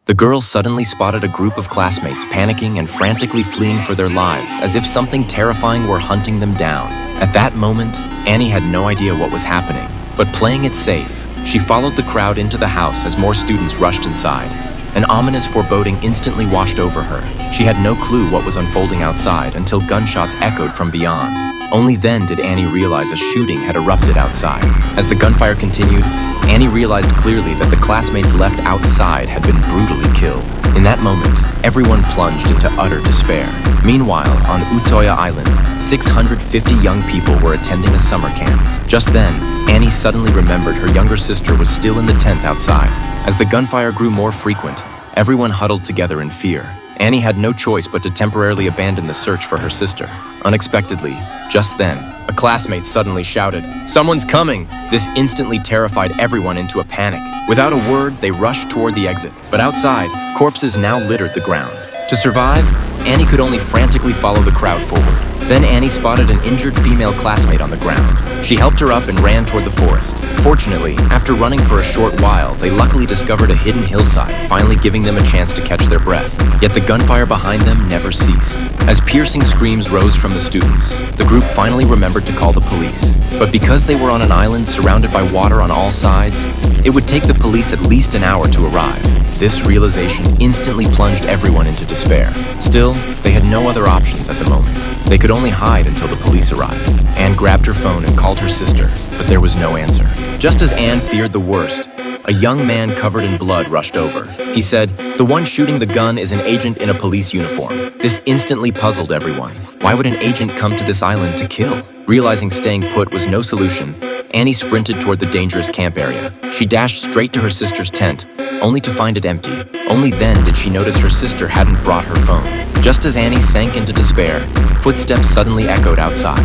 The girl suddenly spotted a group of classmates panicking and frantically fleeing for their lives, as if something terrifying were hunting them down. At that moment, Annie had no idea what was happening, but playing it safe, she followed the crowd into the house as more students rushed inside. An ominous foreboding instantly washed over her. She had no clue what was unfolding outside until gunshots echoed from beyond. Only then did Annie realize a shooting had erupted outside. As the gunfire continued, Annie realized clearly that the classmates left outside had been brutally killed. In that moment, everyone plunged into utter despair. Meanwhile, on Utoya Island, 650 young people were attending a summer camp. Just then, Annie suddenly remembered her younger sister was still in the tent outside. As the gunfire grew more frequent, everyone huddled together in fear. Annie had no choice but to temporarily abandon the search for her sister. Unexpectedly, just then, a classmate suddenly shouted, "Someone's coming!" This instantly terrified everyone into a panic. Without a word, they rushed toward the exit. But outside, corpses now littered the ground. To survive, Annie could only frantically follow the crowd forward. Then Annie spotted an injured female classmate on the ground. She helped her up and ran toward the forest. Fortunately, after running for a short while, they luckily discovered a hidden hillside, finally giving them a chance to catch their breath. Yet the gunfire behind them never ceased. As piercing screams rose from the students, the group finally remembered to call the police. But because they were on an island surrounded by water on all sides, it would take the police at least an hour to arrive. This realization instantly plunged everyone into despair. Still, they had no other options at the moment. They could only hide until the police arrived. Anne grabbed her phone and called her sister, but there was no answer. Just as Anne feared the worst, a young man covered in blood rushed over. He said, "The one shooting the gun is an agent in a police uniform." This instantly puzzled everyone. Why would an agent come to this island to kill? Realizing staying put was no solution, Annie sprinted toward the dangerous camp area. She dashed straight to her sister's tent, only to find it empty. Only then did she notice her sister hadn't brought her phone. Just as Annie sank into despair, footsteps suddenly echoed outside.